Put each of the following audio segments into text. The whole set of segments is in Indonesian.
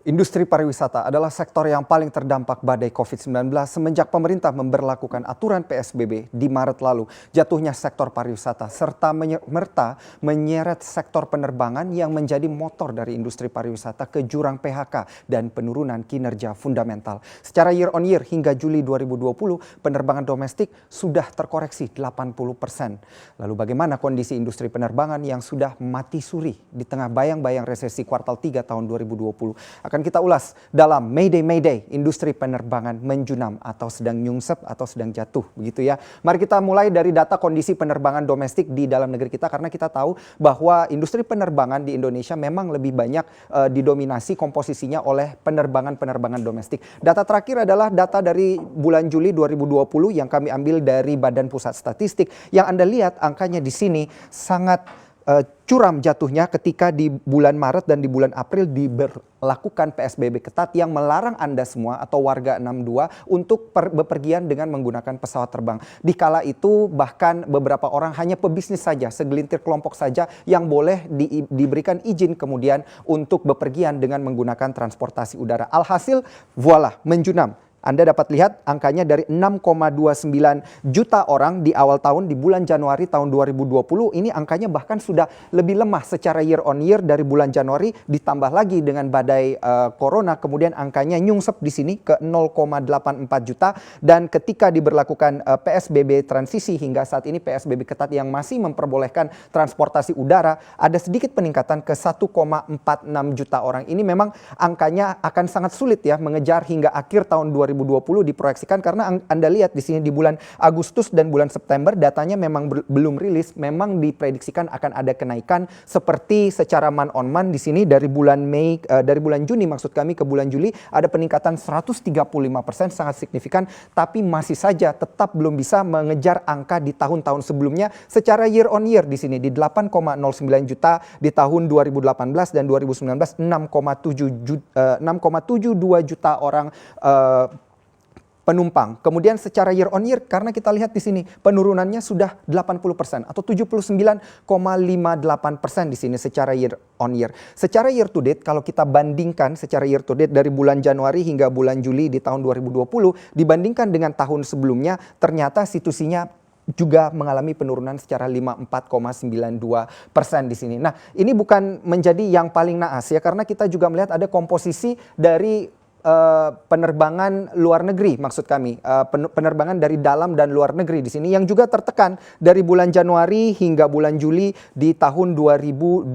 Industri pariwisata adalah sektor yang paling terdampak badai COVID-19 semenjak pemerintah memberlakukan aturan PSBB di Maret lalu. Jatuhnya sektor pariwisata serta merta menyeret sektor penerbangan yang menjadi motor dari industri pariwisata ke jurang PHK dan penurunan kinerja fundamental. Secara year on year hingga Juli 2020, penerbangan domestik sudah terkoreksi 80%. Lalu bagaimana kondisi industri penerbangan yang sudah mati suri di tengah bayang-bayang resesi kuartal 3 tahun 2020? Akan kita ulas dalam Mayday, industri penerbangan menjunam atau sedang nyungsep atau sedang jatuh begitu ya. Mari kita mulai dari data kondisi penerbangan domestik di dalam negeri kita, karena kita tahu bahwa industri penerbangan di Indonesia memang lebih banyak didominasi komposisinya oleh penerbangan domestik. Data terakhir adalah data dari bulan Juli 2020 yang kami ambil dari Badan Pusat Statistik. Yang Anda lihat angkanya di sini sangat curam jatuhnya ketika di bulan Maret dan di bulan April diberlakukan PSBB ketat yang melarang Anda semua atau warga 62 untuk bepergian dengan menggunakan pesawat terbang. Di kala itu bahkan beberapa orang, hanya pebisnis saja, segelintir kelompok saja yang boleh diberikan izin kemudian untuk bepergian dengan menggunakan transportasi udara. Alhasil voila, menjunam. Anda dapat lihat angkanya dari 6,29 juta orang di awal tahun, di bulan Januari tahun 2020, ini angkanya bahkan sudah lebih lemah secara year on year dari bulan Januari, ditambah lagi dengan badai corona, kemudian angkanya nyungsep di sini ke 0,84 juta. Dan ketika diberlakukan PSBB transisi hingga saat ini PSBB ketat yang masih memperbolehkan transportasi udara, ada sedikit peningkatan ke 1,46 juta orang. Ini memang angkanya akan sangat sulit ya mengejar hingga akhir tahun 2020 diproyeksikan, karena Anda lihat di sini di bulan Agustus dan bulan September datanya memang belum rilis, memang diprediksikan akan ada kenaikan seperti secara month on month di sini dari bulan Juni maksud kami ke bulan Juli ada peningkatan 135%, sangat signifikan, tapi masih saja tetap belum bisa mengejar angka di tahun-tahun sebelumnya secara year on year di sini di 8,09 juta di tahun 2018 dan 2019 6,72 juta orang penumpang. Kemudian secara year on year, karena kita lihat di sini penurunannya sudah 80% atau 79,58% di sini secara year on year. Secara year to date, kalau kita bandingkan secara year to date dari bulan Januari hingga bulan Juli di tahun 2020 dibandingkan dengan tahun sebelumnya, ternyata situasinya juga mengalami penurunan secara 54,92% di sini. Nah, ini bukan menjadi yang paling naas ya, karena kita juga melihat ada komposisi dari penerbangan luar negeri, maksud kami penerbangan dari dalam dan luar negeri di sini yang juga tertekan dari bulan Januari hingga bulan Juli di tahun 2020.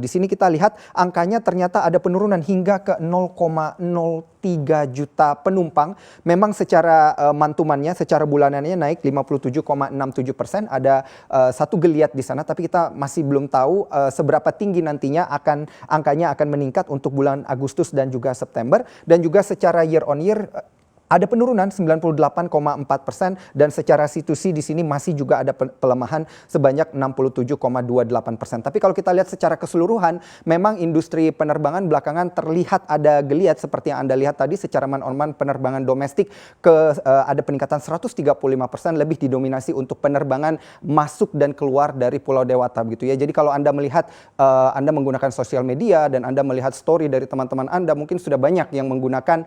Di sini kita lihat angkanya ternyata ada penurunan hingga ke 0,03 juta penumpang. Memang secara mantumannya, secara bulanannya naik 57,67%. Ada satu geliat di sana, tapi kita masih belum tahu seberapa tinggi nantinya angkanya akan meningkat untuk bulan Agustus dan juga September. Dan juga secara year on year ada penurunan 98,4% dan secara situasi di sini masih juga ada pelemahan sebanyak 67,28%. Tapi kalau kita lihat secara keseluruhan, memang industri penerbangan belakangan terlihat ada geliat seperti yang Anda lihat tadi. Secara month on month penerbangan domestik ada peningkatan 135%, lebih didominasi untuk penerbangan masuk dan keluar dari Pulau Dewata begitu ya. Jadi kalau Anda melihat Anda menggunakan sosial media dan Anda melihat story dari teman-teman Anda, mungkin sudah banyak yang menggunakan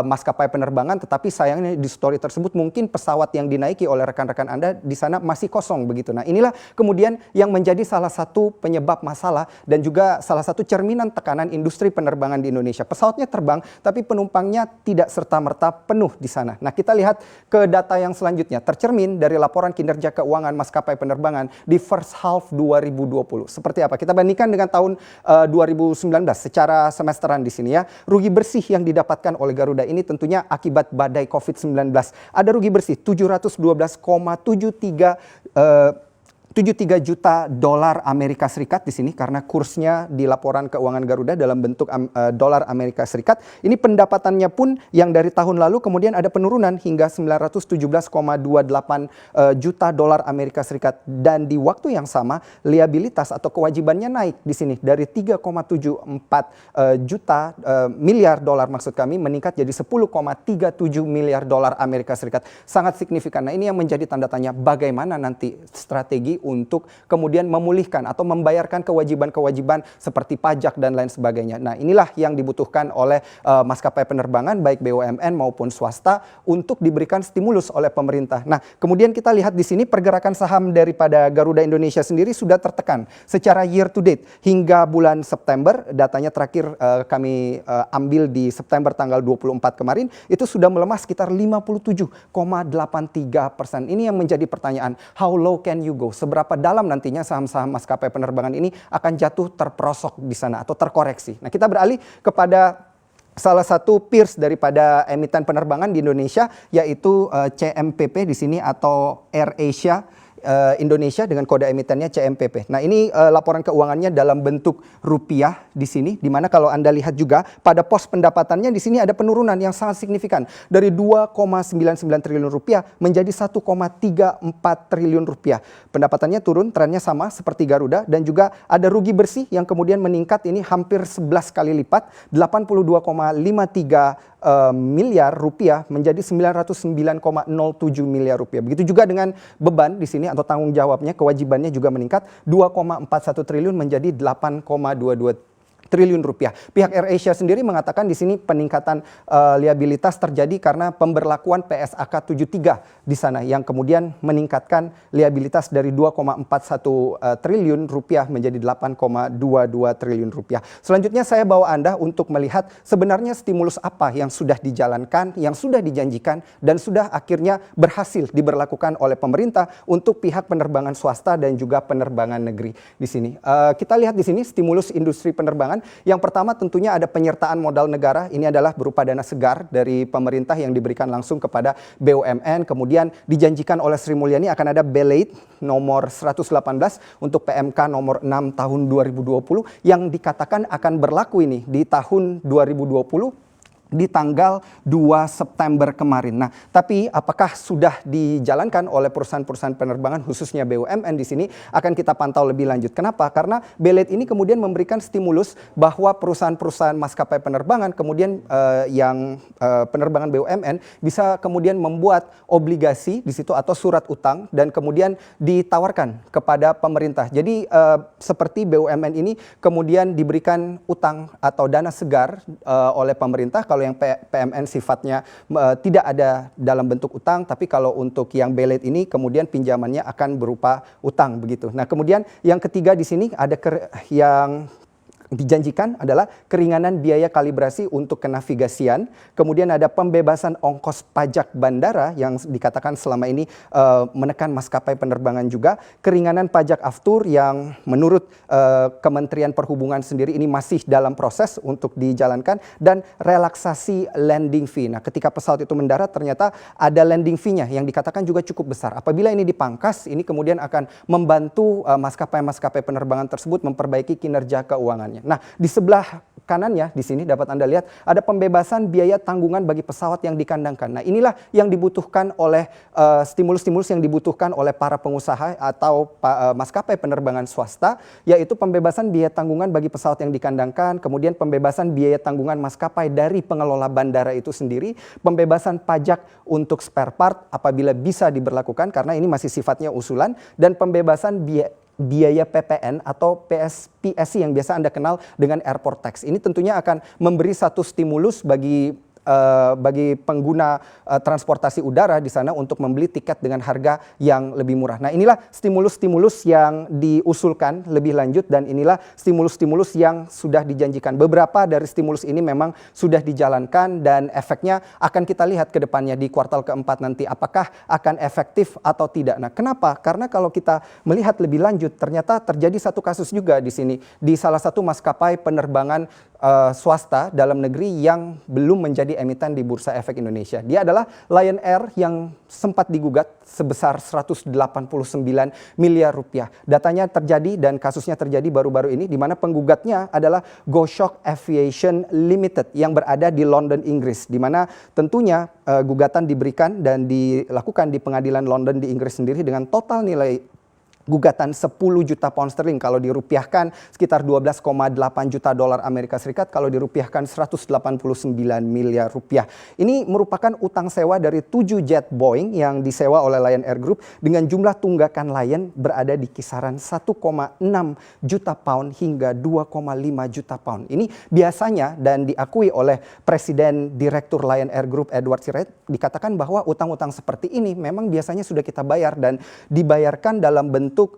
maskapai penerbangan, tetapi sayangnya di story tersebut mungkin pesawat yang dinaiki oleh rekan-rekan Anda di sana masih kosong begitu. Nah, inilah kemudian yang menjadi salah satu penyebab masalah dan juga salah satu cerminan tekanan industri penerbangan di Indonesia. Pesawatnya terbang tapi penumpangnya tidak serta-merta penuh di sana. Nah, kita lihat ke data yang selanjutnya, tercermin dari laporan kinerja keuangan maskapai penerbangan di first half 2020. Seperti apa? Kita bandingkan dengan tahun 2019 secara semesteran di sini ya. Rugi bersih yang didapatkan oleh Garuda ini tentunya akibat badai COVID-19. Ada rugi bersih 712,73 juta dolar Amerika Serikat di sini, karena kursnya di laporan keuangan Garuda dalam bentuk dolar Amerika Serikat. Ini pendapatannya pun yang dari tahun lalu kemudian ada penurunan hingga 917,28 juta dolar Amerika Serikat, dan di waktu yang sama liabilitas atau kewajibannya naik di sini dari 3,74 juta miliar dolar maksud kami meningkat jadi 10,37 miliar dolar Amerika Serikat. Sangat signifikan. Nah, ini yang menjadi tanda tanya bagaimana nanti strategi untuk kemudian memulihkan atau membayarkan kewajiban-kewajiban seperti pajak dan lain sebagainya. Nah, inilah yang dibutuhkan oleh maskapai penerbangan baik BUMN maupun swasta untuk diberikan stimulus oleh pemerintah. Nah, kemudian kita lihat di sini pergerakan saham daripada Garuda Indonesia sendiri sudah tertekan secara year to date hingga bulan September. Datanya terakhir kami ambil di September tanggal 24 kemarin, itu sudah melemah sekitar 57,83%. Ini yang menjadi pertanyaan, how low can you go? Seberapa dalam nantinya saham-saham maskapai penerbangan ini akan jatuh terperosok di sana atau terkoreksi. Nah, kita beralih kepada salah satu peers daripada emiten penerbangan di Indonesia, yaitu CMPP di sini atau AirAsia Indonesia dengan kode emitennya CMPP. Nah, ini laporan keuangannya dalam bentuk rupiah di sini, di mana kalau Anda lihat juga pada pos pendapatannya di sini ada penurunan yang sangat signifikan dari 2,99 triliun rupiah menjadi 1,34 triliun rupiah. Pendapatannya turun, trennya sama seperti Garuda, dan juga ada rugi bersih yang kemudian meningkat ini hampir 11 kali lipat, 82,53 miliar rupiah menjadi 909,07 miliar rupiah. Begitu juga dengan beban di sini atau tanggung jawabnya, kewajibannya juga meningkat 2,41 triliun menjadi 8,22 triliun rupiah. Pihak AirAsia sendiri mengatakan di sini peningkatan liabilitas terjadi karena pemberlakuan PSAK 73 di sana yang kemudian meningkatkan liabilitas dari 2,41 triliun rupiah menjadi 8,22 triliun rupiah. Selanjutnya saya bawa Anda untuk melihat sebenarnya stimulus apa yang sudah dijalankan, yang sudah dijanjikan dan sudah akhirnya berhasil diberlakukan oleh pemerintah untuk pihak penerbangan swasta dan juga penerbangan negeri di sini. Kita lihat di sini stimulus industri penerbangan. Yang pertama tentunya ada penyertaan modal negara. Ini adalah berupa dana segar dari pemerintah yang diberikan langsung kepada BUMN. Kemudian dijanjikan oleh Sri Mulyani akan ada Belate nomor 118 untuk PMK nomor 6 tahun 2020 yang dikatakan akan berlaku ini di tahun 2020. Di tanggal 2 September kemarin. Nah, tapi apakah sudah dijalankan oleh perusahaan-perusahaan penerbangan khususnya BUMN di sini akan kita pantau lebih lanjut. Kenapa? Karena Belate ini kemudian memberikan stimulus bahwa perusahaan-perusahaan maskapai penerbangan kemudian penerbangan BUMN bisa kemudian membuat obligasi di situ atau surat utang dan kemudian ditawarkan kepada pemerintah. Jadi seperti BUMN ini kemudian diberikan utang atau dana segar oleh pemerintah. Kalau yang PMN sifatnya tidak ada dalam bentuk utang, tapi kalau untuk yang Belate ini kemudian pinjamannya akan berupa utang begitu. Nah, kemudian yang ketiga di sini ada yang dijanjikan adalah keringanan biaya kalibrasi untuk kenavigasian, kemudian ada pembebasan ongkos pajak bandara yang dikatakan selama ini menekan maskapai penerbangan juga, keringanan pajak aftur yang menurut Kementerian Perhubungan sendiri ini masih dalam proses untuk dijalankan, dan relaksasi landing fee. Nah, ketika pesawat itu mendarat ternyata ada landing fee-nya yang dikatakan juga cukup besar. Apabila ini dipangkas, ini kemudian akan membantu maskapai-maskapai penerbangan tersebut memperbaiki kinerja keuangannya. Nah, di sebelah kanannya di sini dapat Anda lihat ada pembebasan biaya tanggungan bagi pesawat yang dikandangkan. Nah, inilah yang dibutuhkan oleh stimulus-stimulus yang dibutuhkan oleh para pengusaha atau maskapai penerbangan swasta, yaitu pembebasan biaya tanggungan bagi pesawat yang dikandangkan, kemudian pembebasan biaya tanggungan maskapai dari pengelola bandara itu sendiri, pembebasan pajak untuk spare part apabila bisa diberlakukan karena ini masih sifatnya usulan, dan pembebasan biaya PPN atau PSI yang biasa Anda kenal dengan airport tax. Ini tentunya akan memberi satu stimulus bagi pengguna transportasi udara di sana untuk membeli tiket dengan harga yang lebih murah. Nah, inilah stimulus-stimulus yang diusulkan lebih lanjut dan inilah stimulus-stimulus yang sudah dijanjikan. Beberapa dari stimulus ini memang sudah dijalankan dan efeknya akan kita lihat ke depannya di kuartal keempat nanti apakah akan efektif atau tidak. Nah, kenapa? Karena kalau kita melihat lebih lanjut ternyata terjadi satu kasus juga di sini di salah satu maskapai penerbangan swasta dalam negeri yang belum menjadi emiten di Bursa Efek Indonesia. Dia adalah Lion Air yang sempat digugat sebesar 189 miliar rupiah. Datanya terjadi dan kasusnya terjadi baru-baru ini di mana penggugatnya adalah Go-Shock Aviation Limited yang berada di London, Inggris. Di mana tentunya gugatan diberikan dan dilakukan di pengadilan London di Inggris sendiri dengan total nilai gugatan 10 juta pound sterling, kalau dirupiahkan sekitar 12,8 juta dolar Amerika Serikat, kalau dirupiahkan 189 miliar rupiah. Ini merupakan utang sewa dari 7 jet Boeing yang disewa oleh Lion Air Group dengan jumlah tunggakan Lion berada di kisaran 1,6 juta pound hingga 2,5 juta pound. Ini biasanya dan diakui oleh Presiden Direktur Lion Air Group Edward Sirait, dikatakan bahwa utang-utang seperti ini memang biasanya sudah kita bayar dan dibayarkan dalam bentuk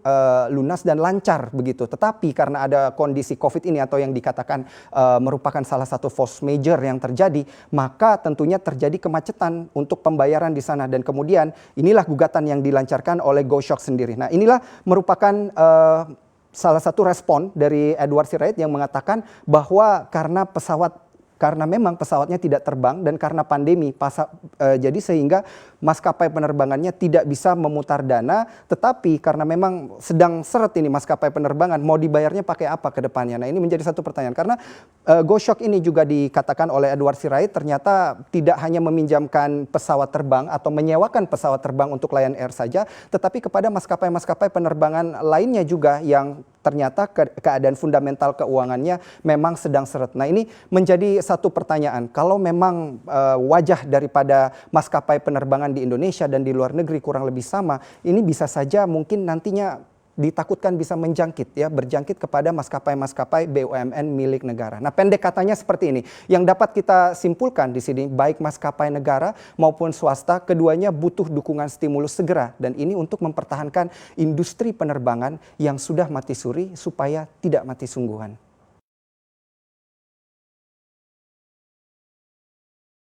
lunas dan lancar begitu. Tetapi karena ada kondisi COVID ini atau yang dikatakan merupakan salah satu force major yang terjadi, maka tentunya terjadi kemacetan untuk pembayaran di sana. Dan kemudian inilah gugatan yang dilancarkan oleh Go Shok sendiri. Nah, inilah merupakan salah satu respon dari Edward Sirait yang mengatakan bahwa karena memang pesawatnya tidak terbang dan karena pandemi, jadi sehingga maskapai penerbangannya tidak bisa memutar dana, tetapi karena memang sedang seret ini maskapai penerbangan, mau dibayarnya pakai apa ke depannya? Nah, ini menjadi satu pertanyaan karena Go Shok ini juga dikatakan oleh Edward Sirait ternyata tidak hanya meminjamkan pesawat terbang atau menyewakan pesawat terbang untuk Lion Air saja, tetapi kepada maskapai-maskapai penerbangan lainnya juga yang ternyata keadaan fundamental keuangannya memang sedang seret. Nah, ini menjadi satu pertanyaan. Kalau memang wajah daripada maskapai penerbangan di Indonesia dan di luar negeri kurang lebih sama, ini bisa saja mungkin nantinya ditakutkan bisa berjangkit kepada maskapai-maskapai BUMN milik negara. Nah, pendek katanya seperti ini. Yang dapat kita simpulkan di sini, baik maskapai negara maupun swasta, keduanya butuh dukungan stimulus segera. Dan ini untuk mempertahankan industri penerbangan yang sudah mati suri supaya tidak mati sungguhan.